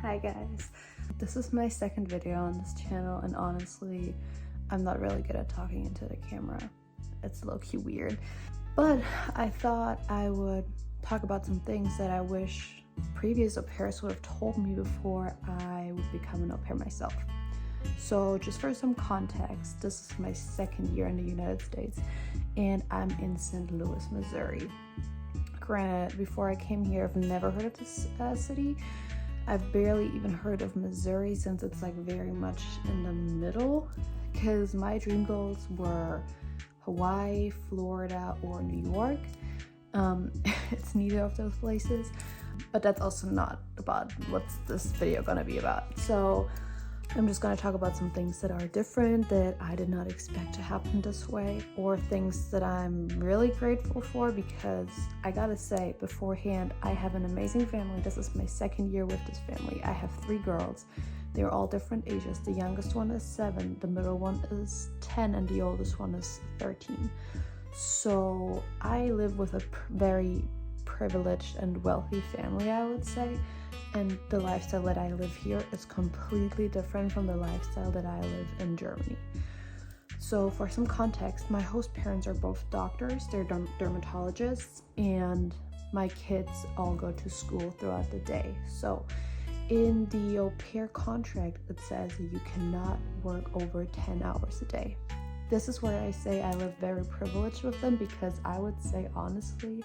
Hi guys, this is my second video on this channel, and honestly I'm not really good at talking into the camera. It's low-key weird, but I thought I would talk about some things that I wish previous au pairs would have told me before I would become an au pair myself. So just for some context, this is my second year in the United States and I'm in St. Louis, Missouri. Granted, before I came here I've never heard of this city. I've barely even heard of Missouri since it's like very much in the middle, because my dream goals were Hawaii, Florida, or New York. It's neither of those places, but that's also not about what's this video gonna be about. So I'm just gonna talk about some things that are different, that I did not expect to happen this way, or things that I'm really grateful for, because I gotta say beforehand, I have an amazing family. This is my second year with this family. I have 3 girls. They're all different ages. The youngest one is 7, the middle one is 10, and the oldest one is 13. So I live with a very privileged and wealthy family, I would say. And the lifestyle that I live here is completely different from the lifestyle that I live in Germany. So for some context, my host parents are both doctors, they're dermatologists, and my kids all go to school throughout the day. So in the au pair contract, it says that you cannot work over 10 hours a day. This is where I say I live very privileged with them, because I would say honestly,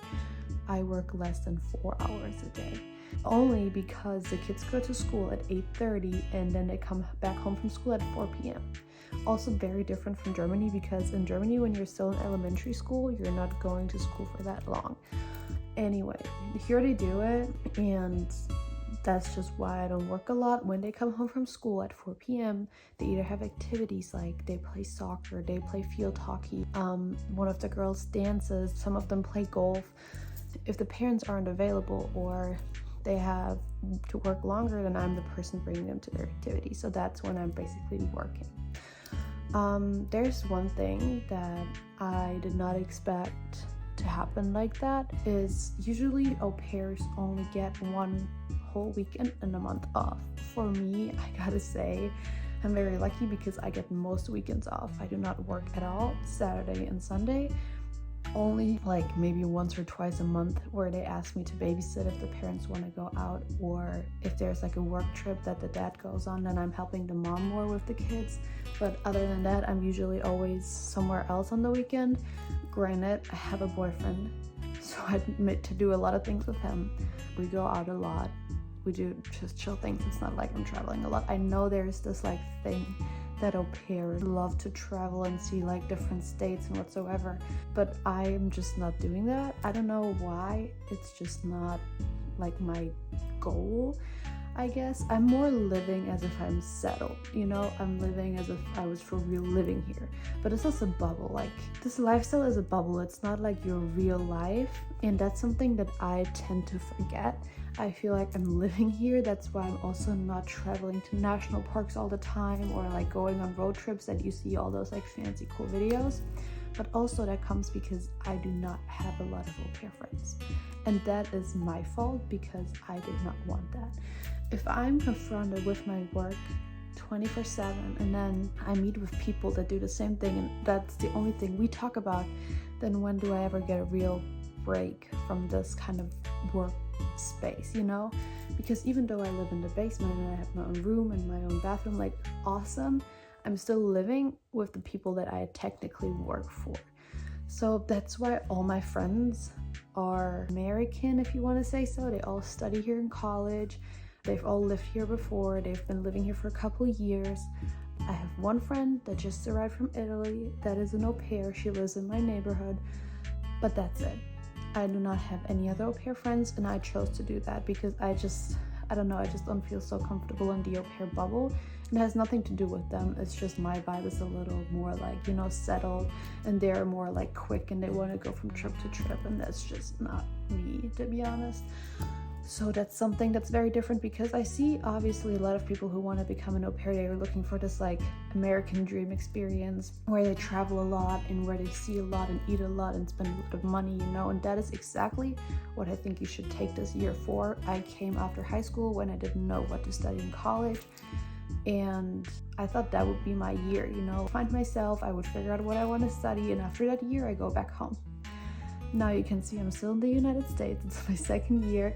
I work less than 4 hours a day. Only because the kids go to school at 8:30 and then they come back home from school at 4 p.m. Also very different from Germany, because in Germany when you're still in elementary school, you're not going to school for that long. Anyway, here they do it, and that's just why I don't work a lot. When they come home from school at 4 p.m., they either have activities like they play soccer, they play field hockey, one of the girls dances, some of them play golf. If the parents aren't available or they have to work longer, then I'm the person bringing them to their activity. So that's when I'm basically working. There's one thing that I did not expect to happen like that, is usually au pairs only get one whole weekend in a month off. For me, I gotta say, I'm very lucky because I get most weekends off. I do not work at all, Saturday and Sunday. Only like maybe once or twice a month where they ask me to babysit if the parents want to go out, or if there's like a work trip that the dad goes on, then I'm helping the mom more with the kids. But other than that, I'm usually always somewhere else on the weekend. Granted, I have a boyfriend, so I admit to do a lot of things with him. We go out a lot. We do just chill things. It's not like I'm traveling a lot. I know there's this like thing that au pairs love to travel and see like different states and whatsoever, but I am just not doing that. I don't know why. It's just not like my goal, I guess. I'm more living as if I'm settled, you know? I'm living as if I was for real living here. But it's just a bubble. Like, this lifestyle is a bubble. It's not like your real life, and that's something that I tend to forget. I feel like I'm living here. That's why I'm also not traveling to national parks all the time, or like going on road trips that you see all those like fancy cool videos. But also that comes because I do not have a lot of au pair friends, and that is my fault because I did not want that. If I'm confronted with my work 24/7 and then I meet with people that do the same thing and that's the only thing we talk about, then when do I ever get a real break from this kind of work space, you know? Because even though I live in the basement and I have my own room and my own bathroom, like awesome, I'm still living with the people that I technically work for. So that's why all my friends are American, if you want to say so. They all study here in college. They've all lived here before. They've been living here for a couple of years. I have one friend that just arrived from Italy that is an au pair. She lives in my neighborhood, but that's it. I do not have any other au pair friends, and I chose to do that because I don't know, I just don't feel so comfortable in the au pair bubble. And it has nothing to do with them. It's just my vibe is a little more like, you know, settled, and they're more like quick and they want to go from trip to trip, and that's just not me, to be honest. So that's something that's very different, because I see obviously a lot of people who want to become an au pair, they are looking for this like American dream experience where they travel a lot and where they see a lot and eat a lot and spend a lot of money, you know, and that is exactly what I think you should take this year for. I came after high school when I didn't know what to study in college, and I thought that would be my year, you know, find myself, I would figure out what I want to study, and after that year I go back home. Now you can see I'm still in the United States, it's my second year,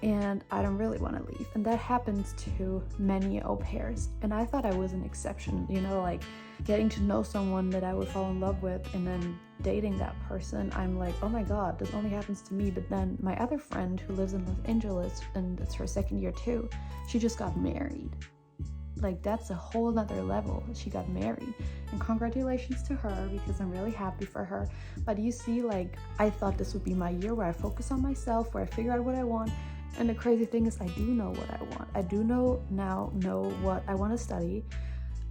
and I don't really want to leave. And that happens to many au pairs. And I thought I was an exception, you know, like getting to know someone that I would fall in love with and then dating that person. I'm like, oh my God, this only happens to me. But then my other friend who lives in Los Angeles, and it's her second year too, she just got married. Like, that's a whole nother level. She got married, and congratulations to her, because I'm really happy for her. But you see, like, I thought this would be my year where I focus on myself, where I figure out what I want. And the crazy thing is, I do know what I want. I do know what I want to study.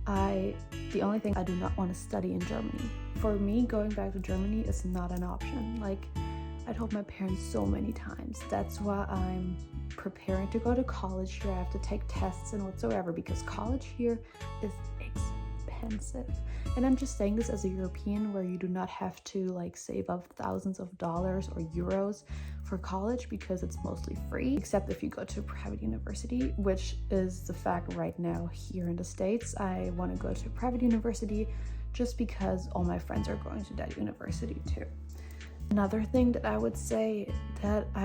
The only thing I do not want to study in Germany. For me, going back to Germany is not an option. Like, I told my parents so many times. That's why I'm preparing to go to college here. I have to take tests and whatsoever, because college here is expensive. And I'm just saying this as a European, where you do not have to like save up thousands of dollars or euros for college, because it's mostly free, except if you go to a private university, which is the fact right now here in the States. I want to go to a private university just because all my friends are going to that university too. Another thing that I would say that I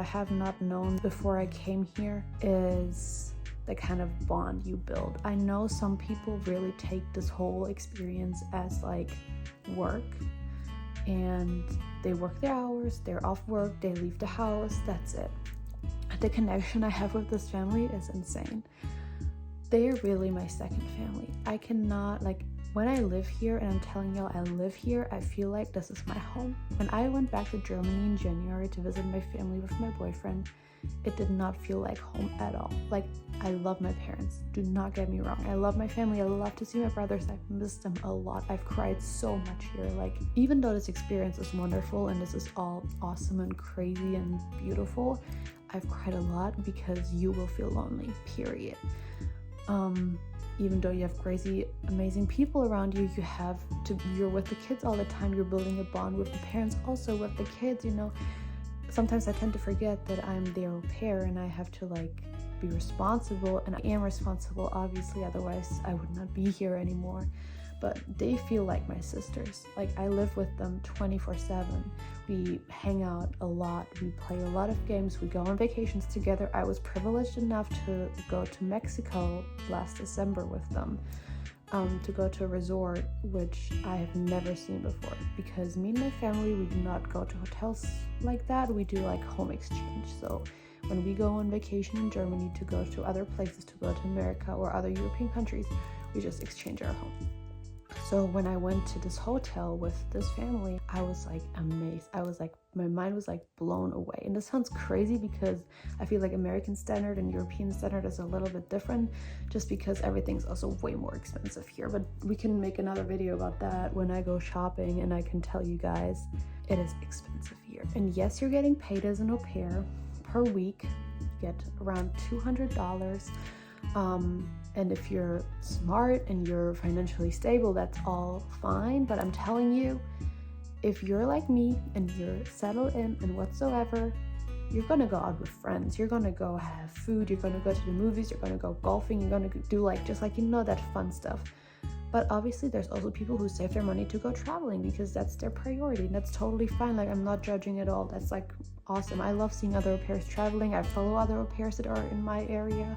have not known before I came here is the kind of bond you build. I know some people really take this whole experience as like work, and they work their hours, they're off work, they leave the house, that's it. The connection I have with this family is insane. They are really my second family. I cannot, like, when I live here, and I'm telling y'all I live here, I feel like this is my home. When I went back to Germany in January to visit my family with my boyfriend, it did not feel like home at all. Like, I love my parents, do not get me wrong. I love my family, I love to see my brothers, I've missed them a lot. I've cried so much here. Like, even though this experience is wonderful and this is all awesome and crazy and beautiful, I've cried a lot because you will feel lonely, period. Even though you have crazy, amazing people around you, you're with the kids all the time, you're building a bond with the parents, also with the kids, you know. Sometimes I tend to forget that I'm their au pair and I have to like be responsible, and I am responsible, obviously, otherwise I would not be here anymore. But they feel like my sisters. Like, I live with them 24/7. We hang out a lot, we play a lot of games, we go on vacations together. I was privileged enough to go to Mexico last December with them, to go to a resort which I have never seen before, because me and my family, we do not go to hotels like that. We do like home exchange. So when we go on vacation in Germany to go to other places, to go to America or other European countries, we just exchange our home. So when I went to this hotel with this family, I was like amazed. I was like, my mind was like blown away. And this sounds crazy because I feel like American standard and European standard is a little bit different, just because everything's also way more expensive here. But we can make another video about that when I go shopping, and I can tell you guys it is expensive here. And yes, you're getting paid as an au pair per week. You get around $200. And if you're smart and you're financially stable, that's all fine. But I'm telling you, if you're like me and you're settled in and whatsoever, you're gonna go out with friends, you're gonna go have food, you're gonna go to the movies, you're gonna go golfing, you're gonna do like just like, you know, that fun stuff. But obviously there's also people who save their money to go traveling because that's their priority, and that's totally fine. Like, I'm not judging at all. That's like awesome. I love seeing other au pairs traveling. I follow other au pairs that are in my area.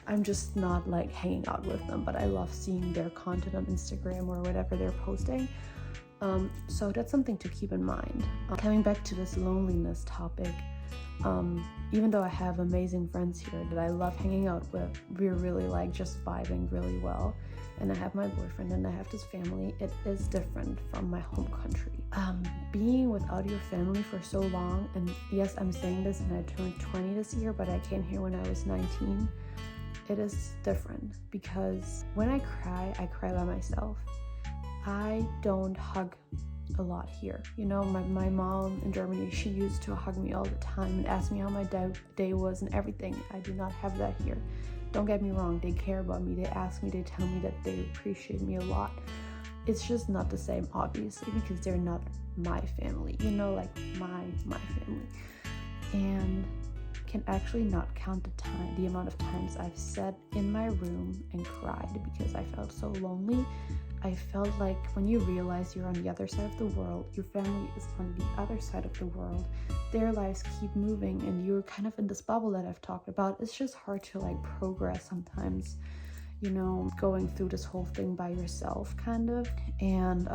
I'm just not like hanging out with them, but I love seeing their content on Instagram or whatever they're posting. So that's something to keep in mind. Coming back to this loneliness topic, even though I have amazing friends here that I love hanging out with, we're really like just vibing really well, and I have my boyfriend and I have this family, it is different from my home country. Being without your family for so long, and yes, I'm saying this and I turned 20 this year, but I came here when I was 19. It is different because when I cry by myself. I don't hug a lot here. You know, my mom in Germany, she used to hug me all the time and ask me how my day was and everything. I do not have that here. Don't get me wrong, they care about me, they ask me, they tell me that they appreciate me a lot. It's just not the same, obviously, because they're not my family, you know, like my family. And can actually not count the amount of times I've sat in my room and cried because I felt so lonely. I felt like when you realize you're on the other side of the world, your family is on the other side of the world, their lives keep moving, and you're kind of in this bubble that I've talked about. It's just hard to like progress sometimes, you know, going through this whole thing by yourself kind of. And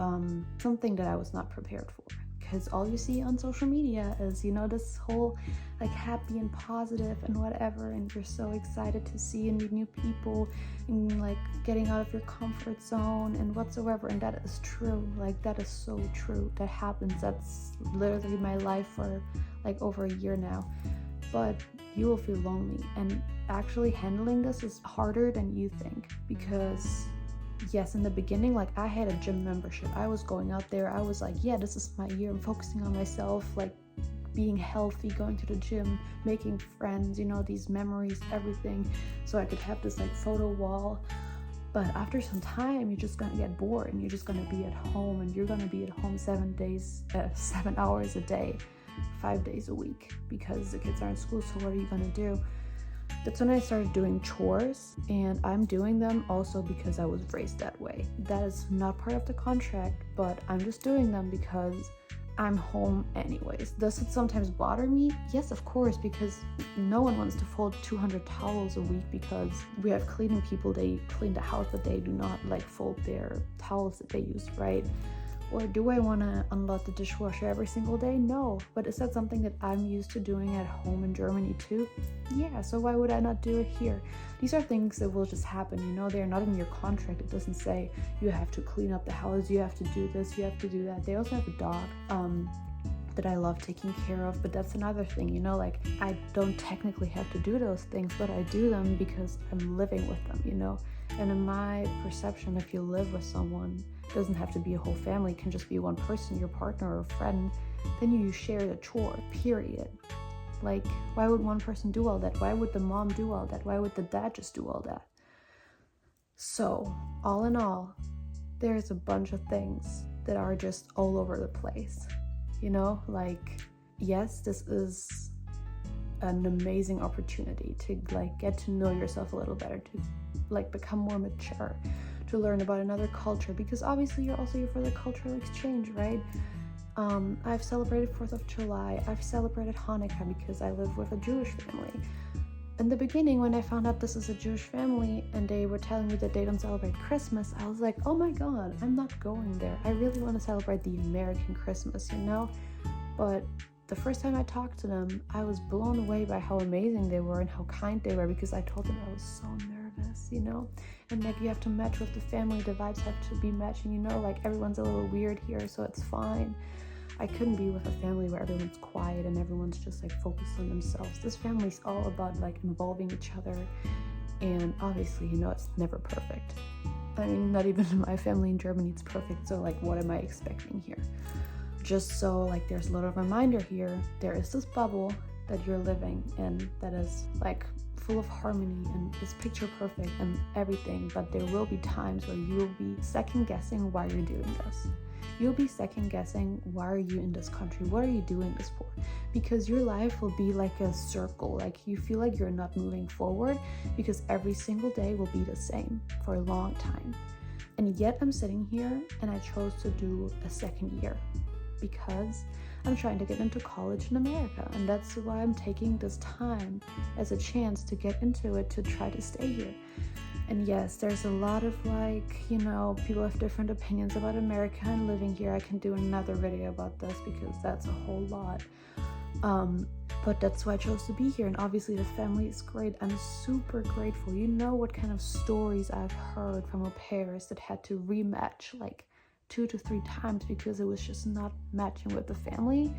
something that I was not prepared for, because all you see on social media is, you know, this whole like happy and positive and whatever, and you're so excited to see and meet new people and like getting out of your comfort zone and whatsoever. And that is true, like that is so true. That happens. That's literally my life for like over a year now. But you will feel lonely, and actually handling this is harder than you think, because yes, in the beginning, like I had a gym membership. I was going out there. I was like, yeah, this is my year. I'm focusing on myself, like being healthy, going to the gym, making friends, you know, these memories, everything. So I could have this like photo wall. But after some time, you're just gonna get bored, and you're just gonna be at home, and you're gonna be at home 7 hours a day, 5 days a week, because the kids are in school. So what are you gonna do? That's when I started doing chores, and I'm doing them also because I was raised that way. That is not part of the contract, but I'm just doing them because I'm home anyways. Does it sometimes bother me? Yes, of course, because no one wants to fold 200 towels a week, because we have cleaning people, they clean the house, but they do not like fold their towels that they use, right? Or do I want to unload the dishwasher every single day? No. But is that something that I'm used to doing at home in Germany too? Yeah, so why would I not do it here? These are things that will just happen, you know, they're not in your contract. It doesn't say you have to clean up the house, you have to do this, you have to do that. They also have a dog that I love taking care of, but that's another thing, you know, like I don't technically have to do those things, but I do them because I'm living with them, you know. And in my perception, if you live with someone, it doesn't have to be a whole family, it can just be one person, your partner or a friend, then you share the chore, period. Like, why would one person do all that? Why would the mom do all that? Why would the dad just do all that? So, all in all, there's a bunch of things that are just all over the place. You know, like, yes, this is an amazing opportunity to like get to know yourself a little better, to like become more mature, to learn about another culture, because obviously you're also here for the cultural exchange, right? I've celebrated 4th of July, I've celebrated Hanukkah because I live with a Jewish family. In the beginning, when I found out this is a Jewish family and they were telling me that they don't celebrate Christmas, I was like, oh my god, I'm not going there. I really want to celebrate the American Christmas, you know? But the first time I talked to them, I was blown away by how amazing they were and how kind they were, because I told them I was so nervous, you know? And like, you have to match with the family, the vibes have to be matching, you know? Like, everyone's a little weird here, so it's fine. I couldn't be with a family where everyone's quiet and everyone's just like focused on themselves. This family's all about like involving each other, and obviously, you know, it's never perfect. I mean, not even my family in Germany it's perfect, so like, what am I expecting here? Just so like there's a little reminder here, there is this bubble that you're living in that is like full of harmony and is picture perfect and everything, but there will be times where you will be second guessing why you're doing this. You'll be second guessing, why are you in this country? What are you doing this for? Because your life will be like a circle. Like, you feel like you're not moving forward because every single day will be the same for a long time. And yet I'm sitting here and I chose to do a second year because I'm trying to get into college in America. And that's why I'm taking this time as a chance to get into it, to try to stay here. And yes, there's a lot of like, you know, people have different opinions about America and living here. I can do another video about this because that's a whole lot. But that's why I chose to be here. And obviously the family is great. I'm super grateful. You know what kind of stories I've heard from au pairs that had to rematch like 2 to 3 times because it was just not matching with the family.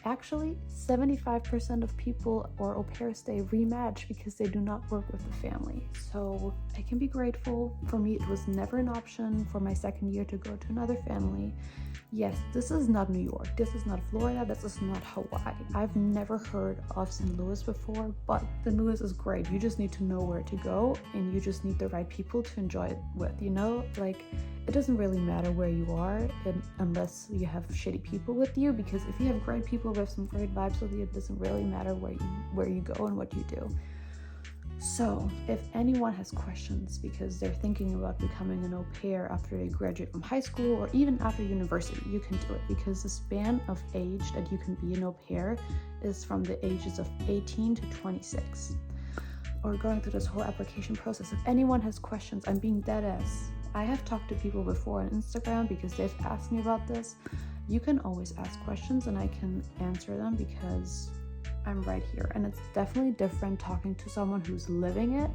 actually 75% of people or au pairs stay rematch because they do not work with the family. So I can be grateful. For me, it was never an option for my second year to go to another family. Yes, this is not New York, this is not Florida, this is not Hawaii. I've never heard of St. Louis before, but St. Louis is great. You just need to know where to go, and you just need the right people to enjoy it with, you know? Like, it doesn't really matter where you are unless you have shitty people with you, because if you have great people with some great vibes with you, it doesn't really matter where you go and what you do. So if anyone has questions because they're thinking about becoming an au pair after they graduate from high school or even after university, you can do it, because the span of age that you can be an au pair is from the ages of 18 to 26. Or going through this whole application process. If anyone has questions, I'm being dead ass. I have talked to people before on Instagram because they've asked me about this. You can always ask questions and I can answer them because I'm right here. And it's definitely different talking to someone who's living it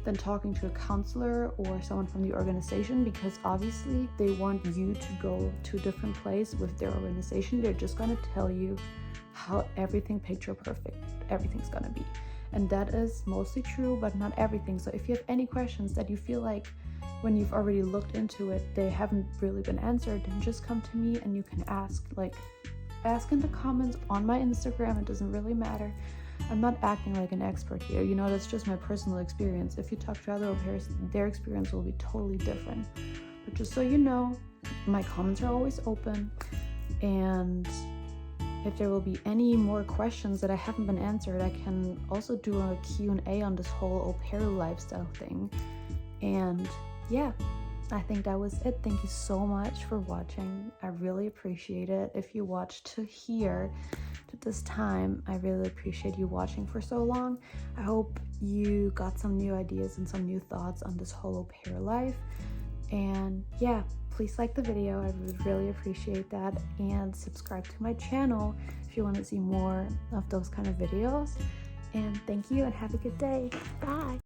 than talking to a counselor or someone from the organization, because obviously they want you to go to a different place with their organization. They're just going to tell you how everything picture perfect everything's going to be. And that is mostly true, but not everything. So if you have any questions that you feel like when you've already looked into it, they haven't really been answered, then just come to me and you can ask. Like, ask in the comments on my Instagram. It doesn't really matter. I'm not acting like an expert here. You know, that's just my personal experience. If you talk to other au pairs, their experience will be totally different. But just so you know, my comments are always open. And if there will be any more questions that I haven't been answered, I can also do a Q&A on this whole au pair lifestyle thing. And yeah, I think that was it. Thank you so much for watching. I really appreciate it. If you watched to here, to this time, I really appreciate you watching for so long. I hope you got some new ideas and some new thoughts on this whole au pair life. And yeah, please like the video. I would really appreciate that. And subscribe to my channel if you want to see more of those kind of videos. And thank you and have a good day. Bye.